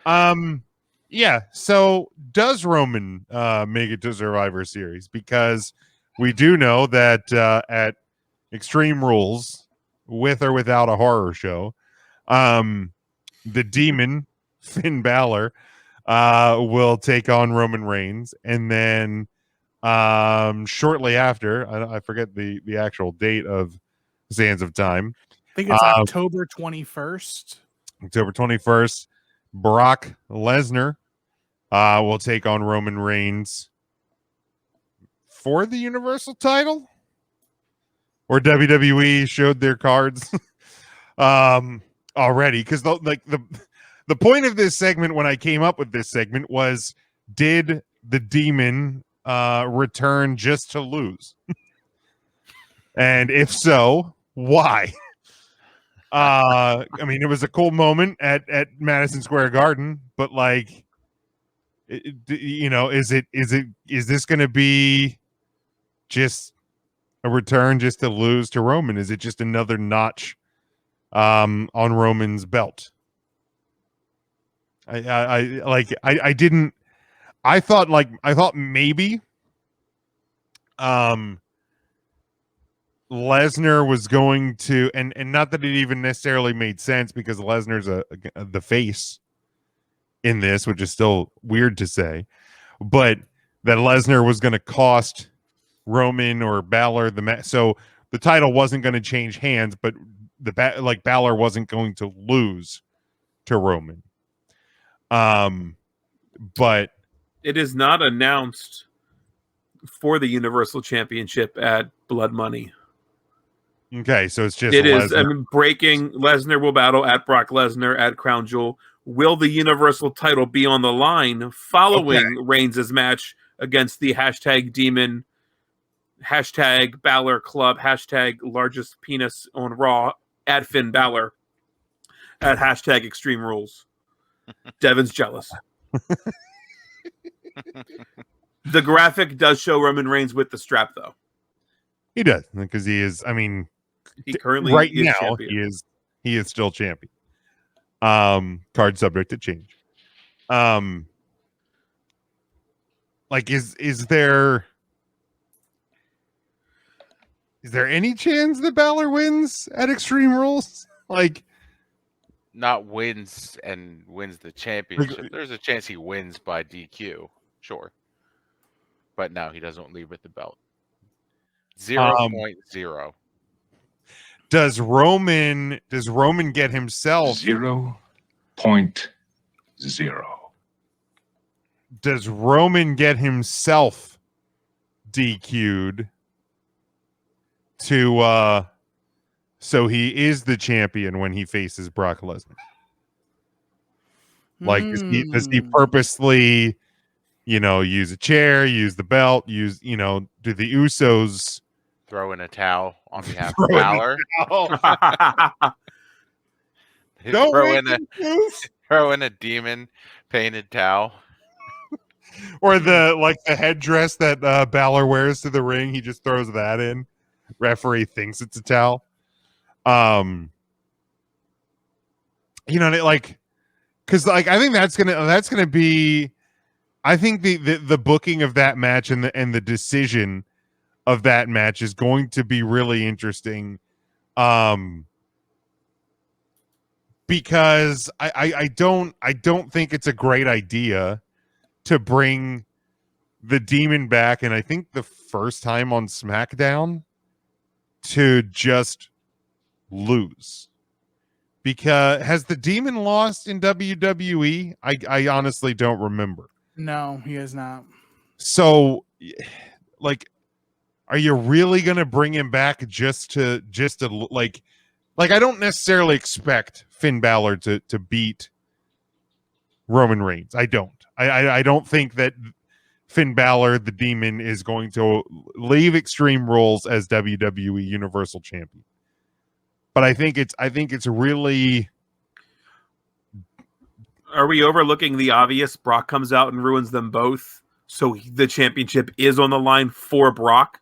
Um, yeah. So does Roman make it to Survivor Series? Because we do know that at Extreme Rules, with or without a horror show, the Demon Finn Balor will take on Roman Reigns, and then shortly after, I forget the actual date of Sands of Time. I think it's October 21st. October 21st, Brock Lesnar will take on Roman Reigns for the Universal title, or WWE showed their cards already, because the point of this segment when I came up with this segment was, did the Demon return just to lose? And if so, why? I mean, it was a cool moment at Madison Square Garden, but like, is this going to be just a return just to lose to Roman? Is it just another notch on Roman's belt? I thought maybe Lesnar was going to, and not that it even necessarily made sense, because Lesnar's the face in this, which is still weird to say, but that Lesnar was going to cost Roman or Balor so the title wasn't going to change hands, but Balor wasn't going to lose to Roman. But it is not announced for the Universal Championship at Blood Money. Okay, so it's just breaking. Lesnar will battle at Brock Lesnar at Crown Jewel. Will the Universal title be on the line following Reigns' match against the #Demon, #Balor Club, #largest penis on Raw, at Finn Balor, at #Extreme Rules? Devin's jealous. The graphic does show Roman Reigns with the strap, though. He does, because he is. I mean, he currently right is now champion. he is still champion. Card subject to change. Is there any chance that Balor wins at Extreme Rules? Not wins the championship. There's a chance he wins by DQ, sure. But no, he doesn't leave with the belt. 0.0. Does Roman get himself 0.0? Does Roman get himself DQ'd to so he is the champion when he faces Brock Lesnar? Does he purposely, use a chair, use the belt, do the Usos throw in a towel on behalf of Balor? Throw in a demon painted towel. Or the headdress that Balor wears to the ring, he just throws that in. Referee thinks it's a towel. Because I think that's gonna be. I think the booking of that match and the decision of that match is going to be really interesting. Because I don't think it's a great idea to bring the Demon back, and I think the first time on SmackDown, to just lose. Because has the Demon lost in WWE? I honestly don't remember. No, he has not. So, are you really going to bring him back just to I don't necessarily expect Finn Balor to beat Roman Reigns. I don't. I don't think that Finn Balor, the Demon, is going to leave Extreme Rules as WWE Universal Champion. But I think it's really. Are we overlooking the obvious? Brock comes out and ruins them both, so the championship is on the line for Brock.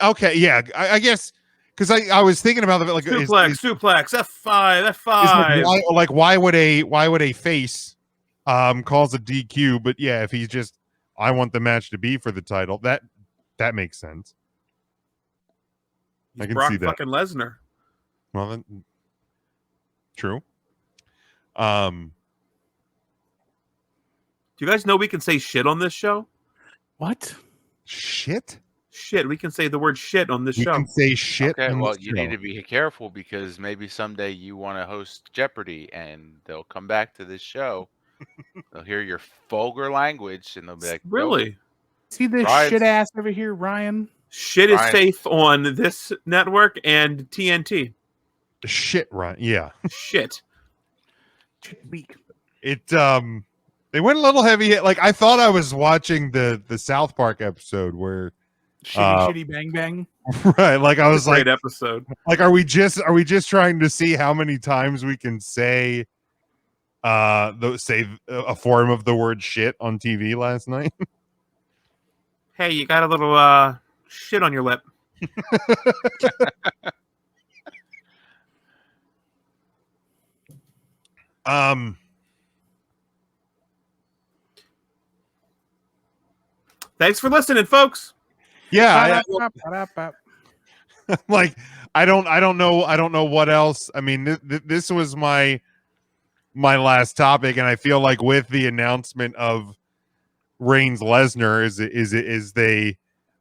Okay, yeah, I guess, because I was thinking about it like suplex, F5, is F5. why would a face calls a DQ? But yeah, if he's just I want the match to be for the title, that makes sense. I can Brock see that. fucking Lesnar. Well, true. Do you guys know we can say shit on this show? What? Shit. Shit, we can say the word shit on this We show. can say shit. Okay, on well, this you need show. to be careful because maybe someday you want to host Jeopardy and they'll come back to this show. They'll hear your vulgar language and they'll be like, nope. Really? See this Ryan's- shit ass over here, Ryan? Shit is Ryan. safe on this network and TNT. Shit, right? Yeah. Shit. Weak. It they went a little heavy. Like I thought I was watching the South Park episode where Shitty bang bang. right, like I was Great like, episode. are we just trying to see how many times we can say a form of the word shit on TV last night? Hey, you got a little shit on your lip. Thanks for listening, folks. Yeah, like I don't know what else. I mean, this was my last topic, and I feel like with the announcement of Reigns Lesnar,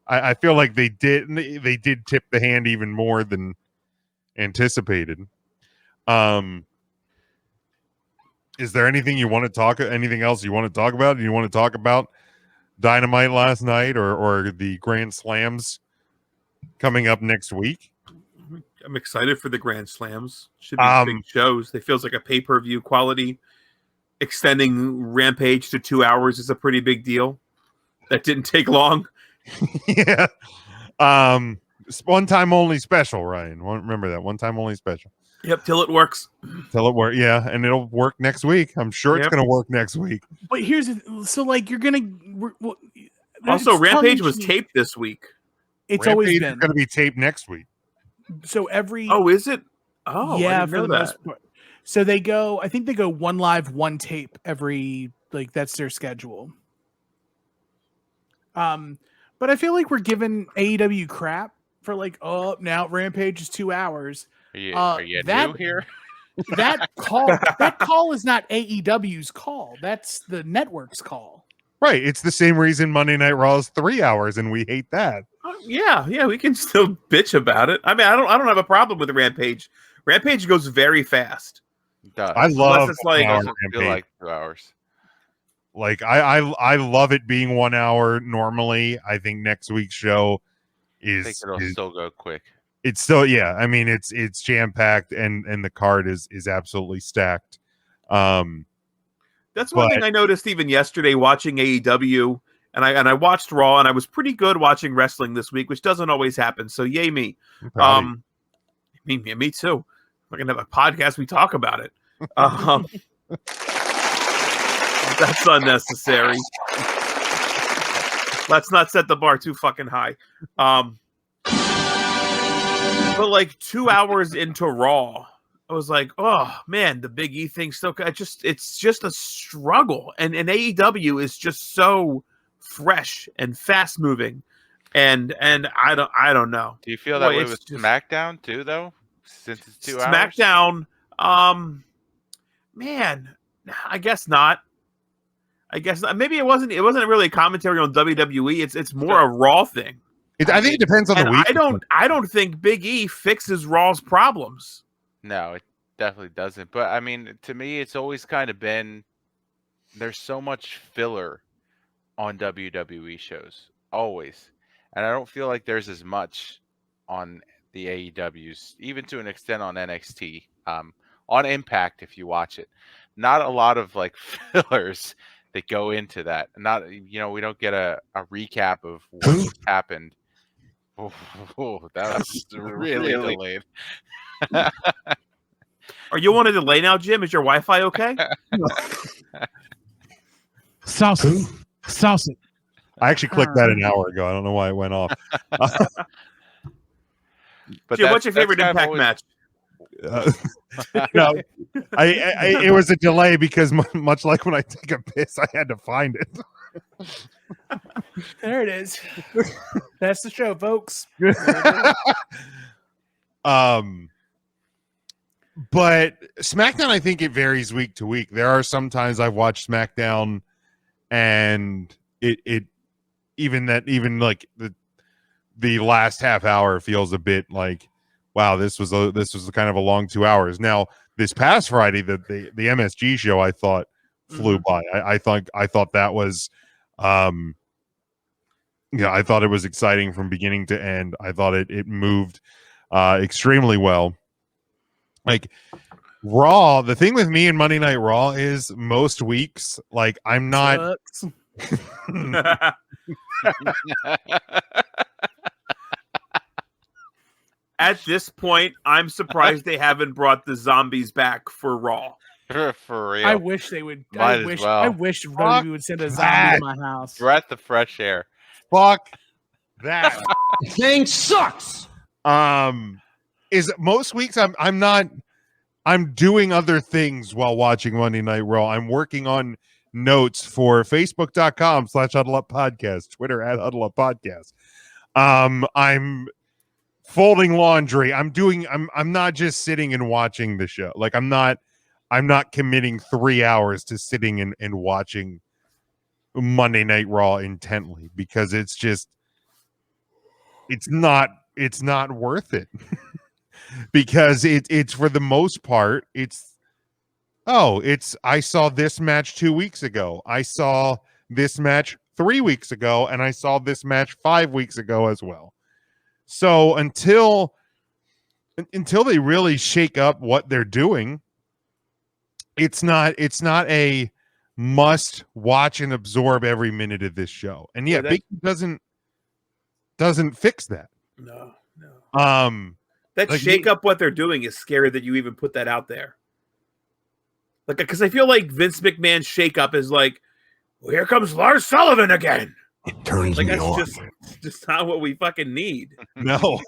I feel like they did tip the hand even more than anticipated. Is there anything you want to talk? Anything else you want to talk about? Do you want to talk about Dynamite last night or the Grand Slams coming up next week? I'm excited for the Grand Slams. Should be big shows. They feels like a pay-per-view quality. Extending Rampage to 2 hours is a pretty big deal. That didn't take long. Yeah. One time only special, Ryan. Remember that. One time only special. Yep, till it works. Till it work. Yeah, and it'll work next week. I'm sure it's Yep. going to work next week. But here's so like you're gonna. Also, it's Rampage was tongue-in-cheek. taped this week. It's always Rampage been is going to be taped next week. so every. Oh, is it? Oh, I yeah, didn't for know the that. most part. So they go. I think they go one live, one tape every. Like that's their schedule. But I feel like we're giving AEW crap for like, oh, now Rampage is 2 hours. Are you new here? That call is not AEW's call. That's the network's call. Right. It's the same reason Monday Night Raw is 3 hours, and we hate that. Yeah, we can still bitch about it. I mean, I don't have a problem with Rampage. Rampage goes very fast. I love it's like- hour Doesn't feel Rampage. like 2 hours. Like I love it being 1 hour normally. I think next week's show I think is it'll still go quick. it's still, yeah. I mean, it's jam packed and the card is absolutely stacked. That's one But- thing I noticed even yesterday watching AEW, and I watched Raw, and I was pretty good watching wrestling this week, which doesn't always happen. So yay me. I'm proud of you. Me too. We're gonna have a podcast. We talk about it. That's unnecessary. Let's not set the bar too fucking high. But like 2 hours into Raw, I was like, oh man, the Big E thing still. It's just a struggle, and AEW is just so fresh and fast moving, and I don't know. Do you feel that Boy, way it's with just- SmackDown too, though? Since it's 2 hours? SmackDown, man, I guess not. I guess not. Maybe it wasn't really a commentary on WWE. It's more a Raw thing. I think it depends on the And week. I don't think Big E fixes Raw's problems. No, it definitely doesn't. But I mean, to me, it's always kind of been there's so much filler on WWE shows, always, and I don't feel like there's as much on the AEWs, even to an extent on NXT, on Impact if you watch it. Not a lot of like fillers that go into that. Not we don't get a recap of what happened. Oh, that was really delayed. Are you on a delay now, Jim? Is your Wi-Fi okay? Saucy. I actually clicked that an hour ago. I don't know why it went off. But Jim, what's your that's favorite kind of Impact always- match? No, it was a delay because much like when I take a piss, I had to find it. There it is. That's the show, folks. But SmackDown, I think it varies week to week. There are some times I've watched SmackDown and it even like the last half hour feels a bit like, wow, this was kind of a long 2 hours. Now this past Friday, the MSG show, I thought flew by. I thought that was I thought it was exciting from beginning to end. I thought it moved extremely well. Like Raw, the thing with me and Monday Night Raw is most weeks, like I'm not. Sucks. At this point, I'm surprised they haven't brought the zombies back for Raw. For real. I wish they would. Might as well. I wish Fuck WWE would send a zombie that. to my house. Breath of fresh air. Fuck that. Thing sucks. Is most weeks I'm doing other things while watching Monday Night Raw. I'm working on notes for Facebook.com/HuddleUpPodcast, Twitter @HuddleUpPodcast. I'm folding laundry. I'm not just sitting and watching the show. Like I'm not committing 3 hours to sitting and watching Monday Night Raw intently because it's not worth it. Because it's for the most part, I saw this match 2 weeks ago. I saw this match 3 weeks ago, and I saw this match 5 weeks ago as well. So until they really shake up what they're doing, it's not a must watch and absorb every minute of this show. And yeah, Big E doesn't fix that. No. Like Shake up what they're doing is scary that you even put that out there. Like, because I feel like Vince McMahon's shake up is like, well, here comes Lars Sullivan again. It turns Like me that's on. just not what we fucking need. No,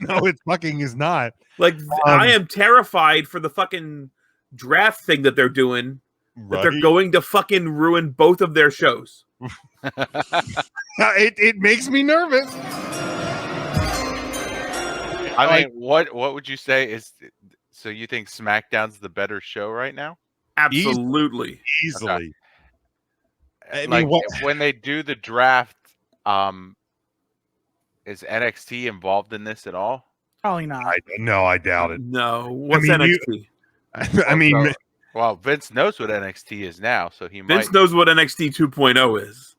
it fucking is not. Like I am terrified for the fucking draft thing that they're doing. That they're going to fucking ruin both of their shows. It makes me nervous. I mean, what would you say is? So you think SmackDown's the better show right now? Absolutely. Easily. I Like mean, when they do the draft, is NXT involved in this at all? Probably not. I doubt it. No. What's mean, NXT? I mean, Well, Vince knows what NXT is now, so he Vince might. knows what NXT 2.0 is.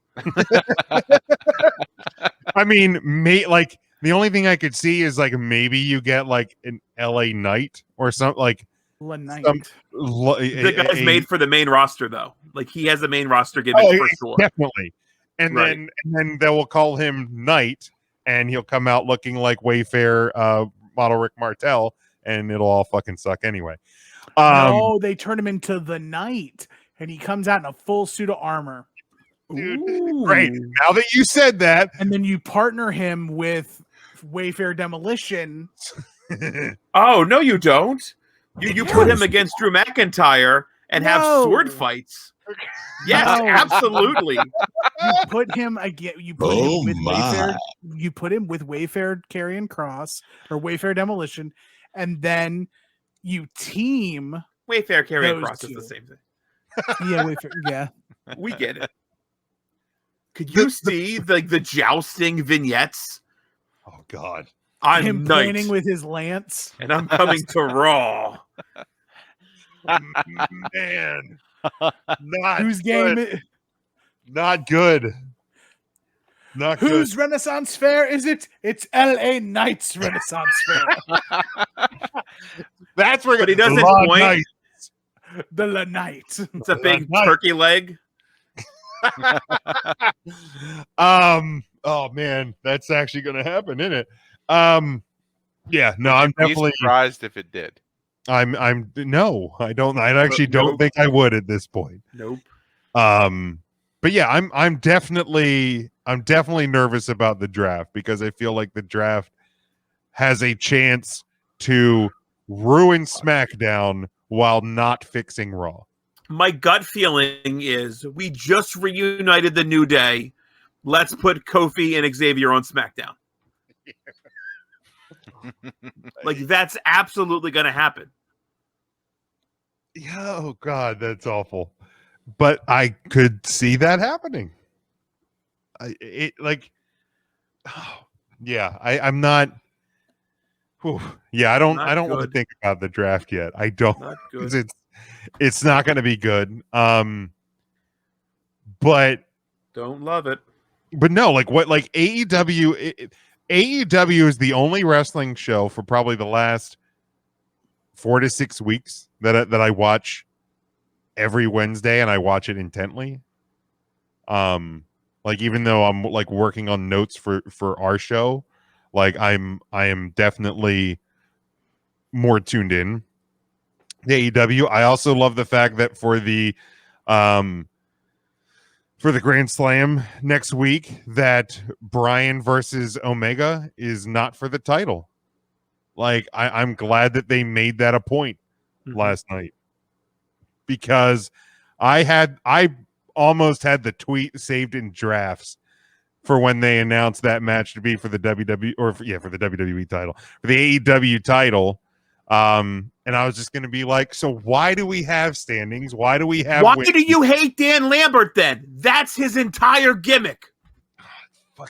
I mean, like the only thing I could see is like maybe you get like an LA Knight or something like Knight. The guy's made for the main roster, though. Like he has a main roster gimmick for sure. Definitely. And Right. then they will call him Knight, and he'll come out looking like Wayfair model Rick Martel, and it'll all fucking suck anyway. No, they turn him into the Knight, and he comes out in a full suit of armor. Dude, Ooh. great. Now that you said that, And then you partner him with Wayfair Demolition. Oh no, you don't. You put him against Drew McIntyre and have No. sword fights. Yes, No. absolutely. You put him again. You put Oh, him with my. Wayfair. You put him with Wayfair Karrion Cross or Wayfair Demolition, and then you team. Wayfair Karrion Those Cross is two. the same thing. Yeah, Wayfair. Yeah. We get it. Could you see the jousting vignettes? oh god, I'm Him Knight, pointing with his lance. and I'm coming to Raw. man, not Whose game? good. Not good. Not Whose Renaissance Fair is it? It's L.A. Knight's Renaissance Fair. good. That's where. But he doesn't Long point. night. The La Knight. It's a big Knight. turkey leg. Oh man, that's actually going to happen, isn't it? Yeah. No, I'm Be definitely. surprised if it did. I'm. No, I don't. I actually don't Nope. think I would at this point. Nope. But yeah, I'm definitely nervous about the draft because I feel like the draft has a chance to ruin SmackDown while not fixing Raw. My gut feeling is we just reunited the New Day. Let's put Kofi and Xavier on SmackDown. Like, that's absolutely going to happen. Yeah, oh God, that's awful. But I could see that happening. I'm not. Whew, I don't Not want to good. think about the draft yet. I don't. Not 'cause good. it's not going to be good. But Don't love it. no, like AEW. AEW is the only wrestling show for probably the last 4 to 6 weeks that I watch every Wednesday, and I watch it intently. Like, even though I'm like working on notes for our show, like I am definitely more tuned in to AEW. I also love the fact that for the Grand Slam next week, that Bryan versus Omega is not for the title. Like, I'm glad that they made that a point last night, because I almost had the tweet saved in drafts for when they announced that match to be for the WWE for the WWE title, for the AEW title. And I was just going to be like, so why do we have standings? Why do we have? Why do you hate Dan Lambert then? That's his entire gimmick.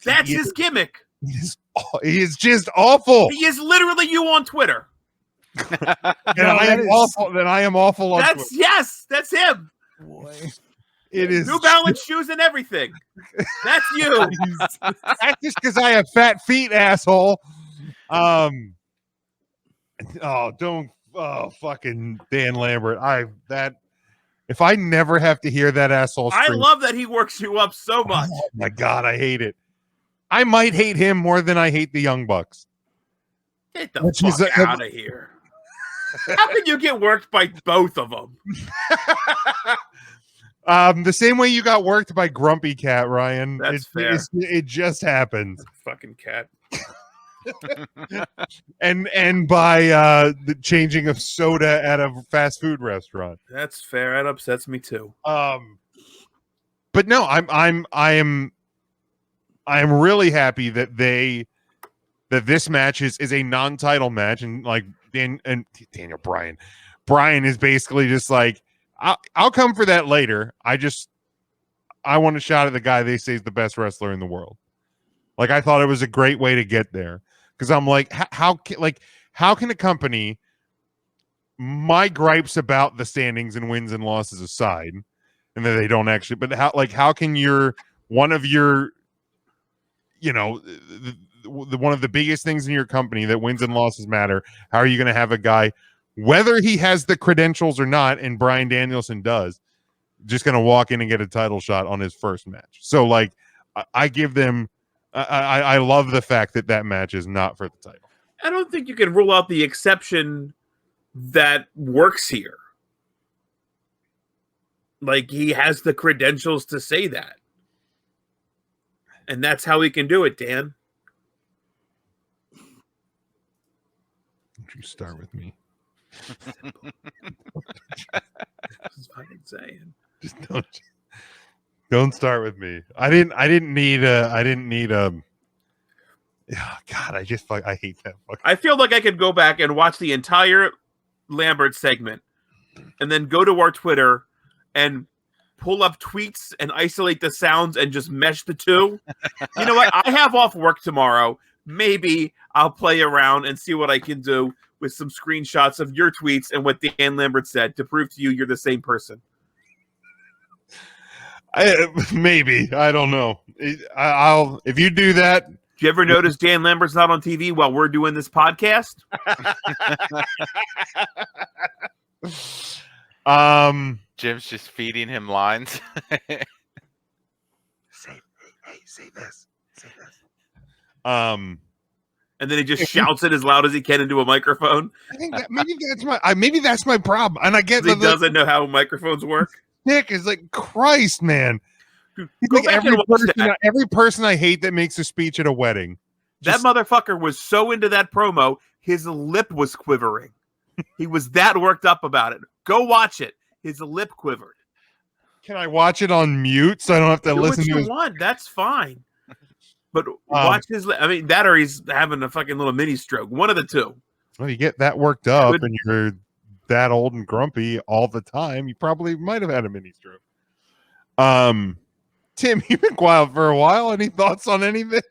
That's his gimmick. He is just awful. He is literally you on Twitter. And I am awful. Then I am awful on Twitter. That's him. Boy. It is New Balance shoes and everything. That's you. That's just because I have fat feet, asshole. Fucking Dan Lambert. If I never have to hear that asshole I scream, love that he works you up so much. oh my God, I hate it. I might hate him more than I hate the Young Bucks. Get the Which is fuck out of here. How can you get worked by both of them? The same way you got worked by Grumpy Cat, Ryan. That's fair. It just happened. Fucking cat. And by the changing of soda at a fast food restaurant. That's fair. That upsets me too. But no, I am really happy that this match is a non-title match, and like Daniel Bryan is basically just like, I'll come for that later. I want a shot at the guy they say is the best wrestler in the world. Like, I thought it was a great way to get there, because I'm like, how can a company, my gripes about the standings and wins and losses aside, and that they don't actually, but how can one of the one of the biggest things in your company that wins and losses matter, how are you going to have a guy, whether he has the credentials or not, and Bryan Danielson does, just going to walk in and get a title shot on his first match? So, like, I give them, I love the fact that match is not for the title. I don't think you can rule out the exception that works here. Like, he has the credentials to say that. And that's how he can do it, Dan. Don't you start with me. That's what I'm saying. Just don't start with me. I didn't need a oh, God, I hate that fucking. I feel like I could go back and watch the entire Lambert segment and then go to our Twitter and pull up tweets and isolate the sounds and just mesh the two. You know what? I have off work tomorrow. Maybe I'll play around and see what I can do with some screenshots of your tweets and what Dan Lambert said to prove to you you're the same person. Maybe. I don't know. I'll if you do that. Do you ever notice Dan Lambert's not on TV while we're doing this podcast? Jim's just feeding him lines. Say this. And then he just shouts it as loud as he can into a microphone. I think that maybe that's my problem. And I get He doesn't know how microphones work. Nick is like, Christ, man. Dude, He's go like back and watch that. every person I hate that makes a speech at a wedding. That Just- motherfucker was so into that promo, his lip was quivering. He was that worked up about it. Go watch it. His lip quivered. Can I watch it on mute so I don't have to Do what listen to you his? want. That's fine. But watch his lip. I mean, that or he's having a fucking little mini stroke. One of the two. Well, you get that worked up Good. and you're that old and grumpy all the time, you probably might have had a mini stroke. Tim, you've been quiet for a while. Any thoughts on anything?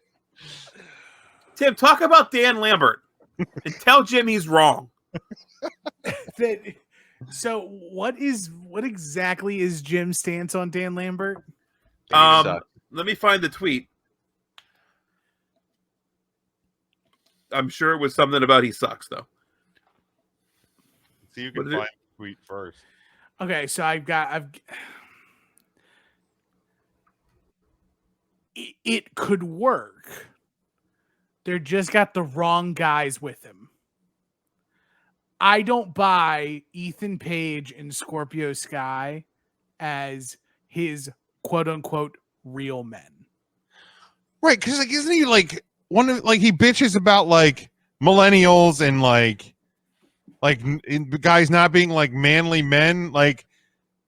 Tim, talk about Dan Lambert and tell Jim he's wrong. So what exactly is Jim's stance on Dan Lambert? Think he sucks. Let me find the tweet. I'm sure it was something about he sucks, though. See, you What can is it? find the tweet first. Okay, so it could work. They're just got the wrong guys with him. I don't buy Ethan Page and Scorpio Sky as his quote unquote real men. Right, because like, isn't he like one of like he bitches about like millennials and like guys not being like manly men? Like,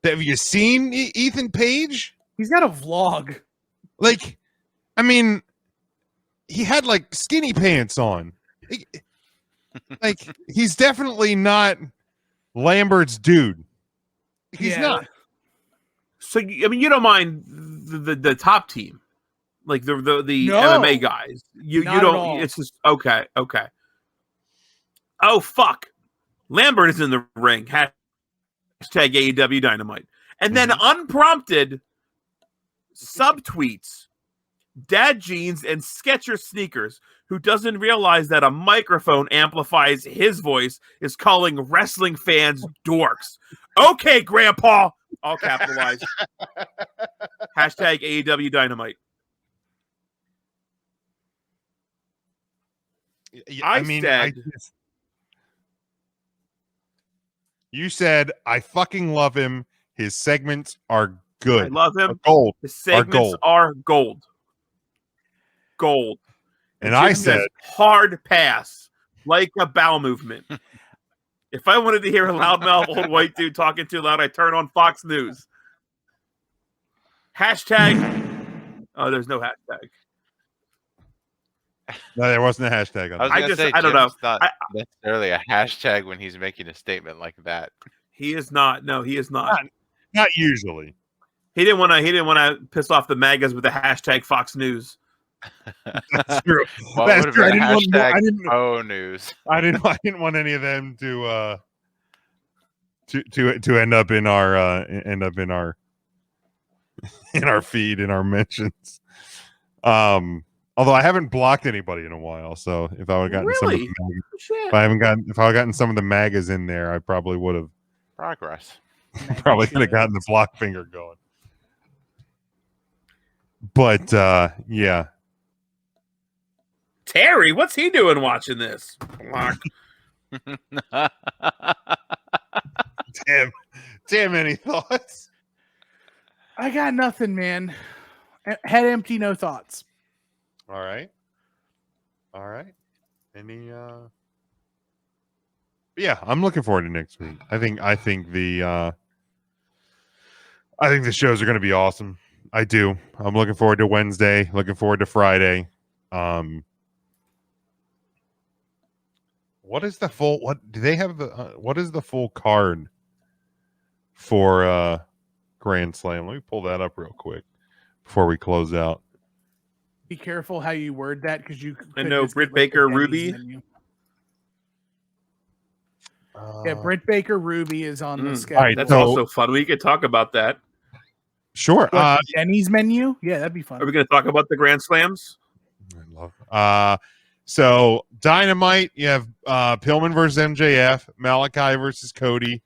have you seen Ethan Page? He's got a vlog. Like, I mean, he had like skinny pants on. Like, he's definitely not Lambert's dude. He's not. So I mean, you don't mind the top team, like the No. MMA guys. You Not at don't. all. It's just okay. Oh fuck! Lambert is in the ring. Hashtag AEW Dynamite, and then unprompted subtweets Dad Jeans and Skechers sneakers, who doesn't realize that a microphone amplifies his voice, is calling wrestling fans dorks. Okay, Grandpa. All capitalized. Hashtag AEW Dynamite. You said I fucking love him. His segments are good. I love him. Gold. His segments are gold. Gold. And I Jim said says, hard pass, like a bowel movement. If I wanted to hear a loudmouth old white dude talking too loud, I turn on Fox News. Hashtag. Oh, there's no hashtag. No, there wasn't a hashtag on I was that. gonna say, I don't know. Jim's not necessarily a hashtag when he's making a statement like that. He is not. No, he is not. Not usually. He didn't want to. He didn't want to piss off the MAGAs with the hashtag Fox News. That's true. Well, That's it true. would I have didn't been want- I hashtag didn't- O News. I didn't want any of them to end up in our in our feed, in our mentions. Although I haven't blocked anybody in a while, so if I would have gotten some of Really? the Shit. if I had gotten some of the MAGAs in there, I probably would have Progress. probably could have gotten the block finger going. But yeah. Terry, what's he doing watching this? Block. Tim, any thoughts? I got nothing, man. Head empty, no thoughts. All right. Any yeah, I'm looking forward to next week. I think the shows are going to be awesome. I do. I'm looking forward to Wednesday, looking forward to Friday. What is the full what do they have the what is the full card for Grand Slam? Let me pull that up real quick before we close out. Be careful how you word that, because you. I could know just Britt get, like, the Baker, Denny's Ruby. menu. Yeah, Britt Baker Ruby is on the Mm, schedule. all right, That's So- also fun. We could talk about that. Sure. What, the Denny's menu? Yeah, that'd be fun. Are we going to talk about the Grand Slams? I love. So Dynamite, you have Pillman versus MJF, Malachi versus Cody.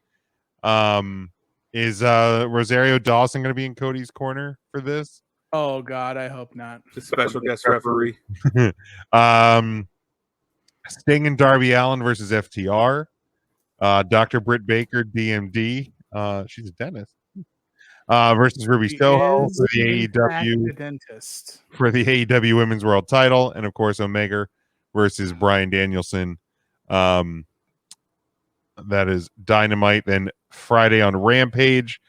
Is Rosario Dawson going to be in Cody's corner for this? Oh God, I hope not. The special guest referee. Sting and Darby Allin versus FTR. Dr. Britt Baker, DMD. She's a dentist. versus Ruby She Soho is, for the in fact, AEW the dentist. for the AEW Women's World Title, and of course Omega versus Bryan Danielson. That is Dynamite. Then Friday on Rampage,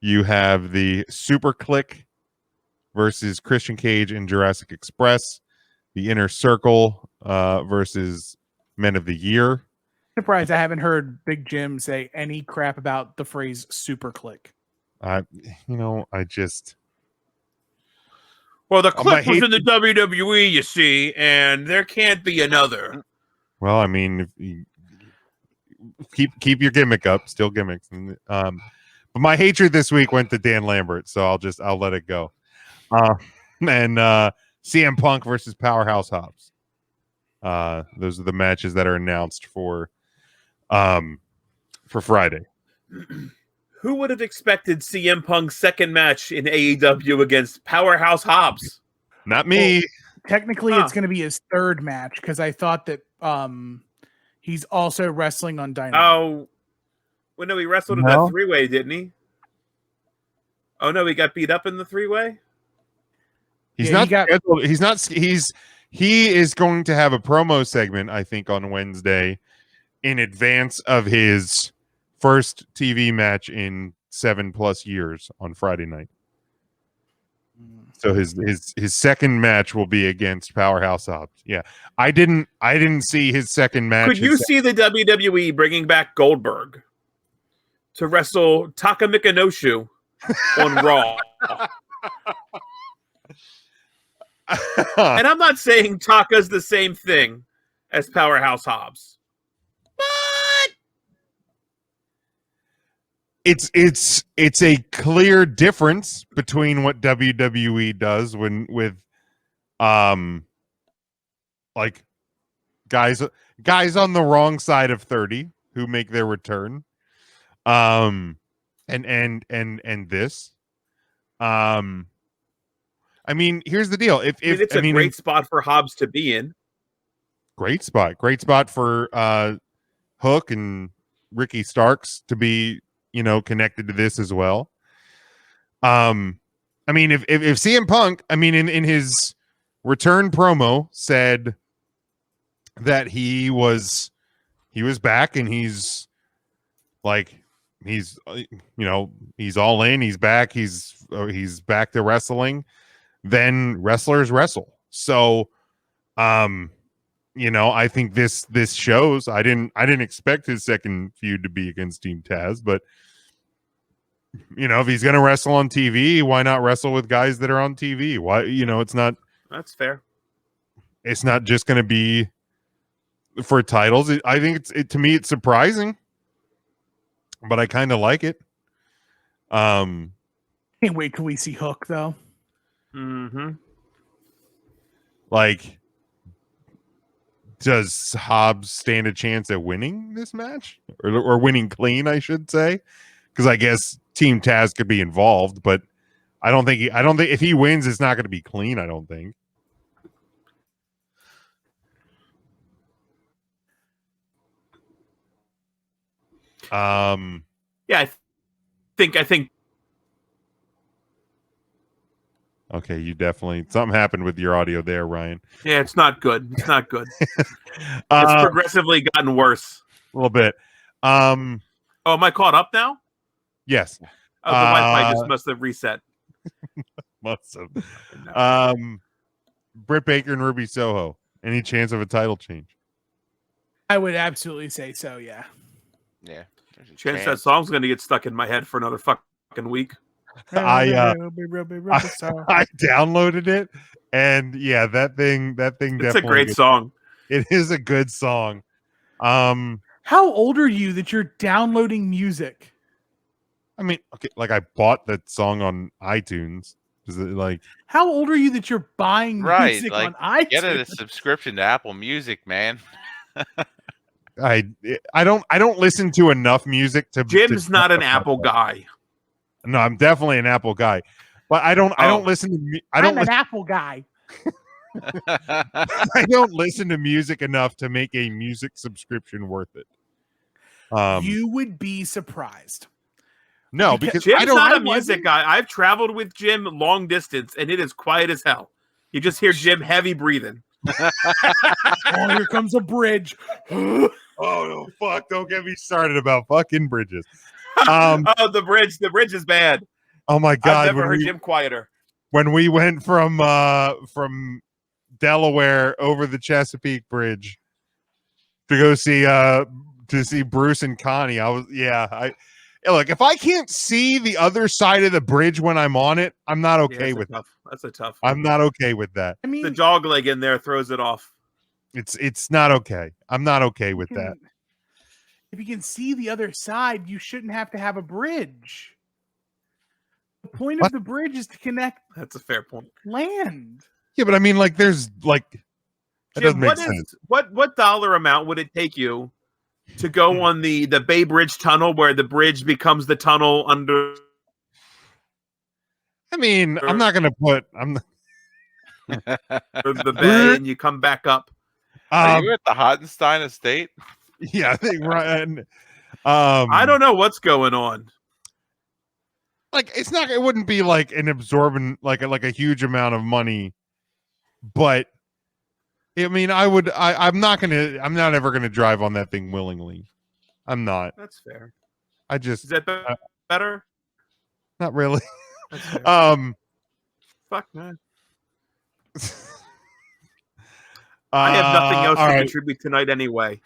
you have the Super Click versus Christian Cage and Jurassic Express. The Inner Circle versus Men of the Year. Surprised I haven't heard Big Jim say any crap about the phrase super click. I just Well, the Oh, my clip was hate- in the WWE, you see, and there can't be another. well, I mean, if you keep your gimmick up, still gimmicks. But my hatred this week went to Dan Lambert, so I'll let it go. And CM Punk versus Powerhouse Hobbs. Those are the matches that are announced for Friday. Who would have expected CM Punk's second match in AEW against Powerhouse Hobbs? Not me. Technically, Huh. it's going to be his third match because I thought that he's also wrestling on Dynamite. Oh, well, no, he wrestled in No. that three-way, didn't he? Oh no, he got beat up in the three-way. He's Yeah, not he got- scheduled. He's not. He is going to have a promo segment, I think, on Wednesday, in advance of his first TV match in 7+ years on Friday night. So his second match will be against Powerhouse Hobbs. Yeah, I didn't see his second match. Could you see the WWE bringing back Goldberg to wrestle Taka Mikanoshu on Raw? And I'm not saying Taka's the same thing as Powerhouse Hobbs. It's a clear difference between what WWE does with like guys on the wrong side of 30 who make their return, and this I mean, here's the deal. If It's a great spot for Hobbs to be in. great spot for Hook and Ricky Starks to be, connected to this as well. I mean, if CM Punk, I mean, in his return promo said that he was back and he's he's all in, he's back, he's back to wrestling, then wrestlers wrestle. So I think this shows. I didn't expect his second feud to be against Team Taz, but if he's going to wrestle on TV, why not wrestle with guys that are on TV? Why, it's not That's fair. it's not just going to be for titles. I think to me it's surprising, but I kind of like it. Can't wait till we see Hook though. Mm-hmm. Like, does Hobbs stand a chance at winning this match or winning clean, I should say? Because I guess Team Taz could be involved, but I don't think if he wins, it's not going to be clean. I don't think. Yeah, I think. Okay, you definitely something happened with your audio there, Ryan. Yeah, it's not good. It's not good. It's A progressively gotten worse. little bit. Oh, am I caught up now? Yes, Oh, the Wi-Fi just must have reset. must have. Britt Baker and Ruby Soho. Any chance of a title change? I would absolutely say so. Yeah. Yeah. There's a Chance that song's going to get stuck in my head for another fucking week. I So- I downloaded it, and yeah, that thing definitely. It's a great song. It is a good song. How old are you that you're downloading music? I mean, okay, like I bought that song on iTunes. Is it like How old are you that you're buying Right, music like, on iTunes? Get a subscription to Apple Music, man. I don't listen to enough music to. Jim's to not an justify Apple that. guy. No, I'm definitely an Apple guy, but I don't Oh. listen to. I I'm don't. an Apple guy. I don't listen to music enough to make a music subscription worth it. You would be surprised. No, because Jim's I don't. not I a music wasn't. guy. I've traveled with Jim long distance, and it is quiet as hell. You just hear Jim heavy breathing. Oh, here comes a bridge. Oh no, fuck! Don't get me started about fucking bridges. Oh The bridge is bad. my I've god! never heard Jim quieter. When we went from Delaware over the Chesapeake Bridge to go see Bruce and Connie, look, if I can't see the other side of the bridge when I'm on it, I'm not okay with it. That's a tough. I'm not okay with that. I mean, The dog leg in there throws it off. It's not okay. I'm not okay with that. If you can see the other side, you shouldn't have to have a bridge. The point What? of the bridge is to connect That's a fair point. land. Yeah, but I mean, like, there's like that Jim, doesn't make sense. what dollar amount would it take you to go on the Bay Bridge tunnel where the bridge becomes the tunnel under? I mean, I'm not gonna put. The bay and you come back up. Are you at the Hottenstein estate? Yeah, I think right. I don't know what's going on. Like it's not. It wouldn't be like an absorbent, like a huge amount of money, but I mean, I'm not ever gonna drive on that thing willingly. I'm not. That's fair. I just Is that better? not really. That's fair. Fuck man. I have nothing else to contribute tonight anyway.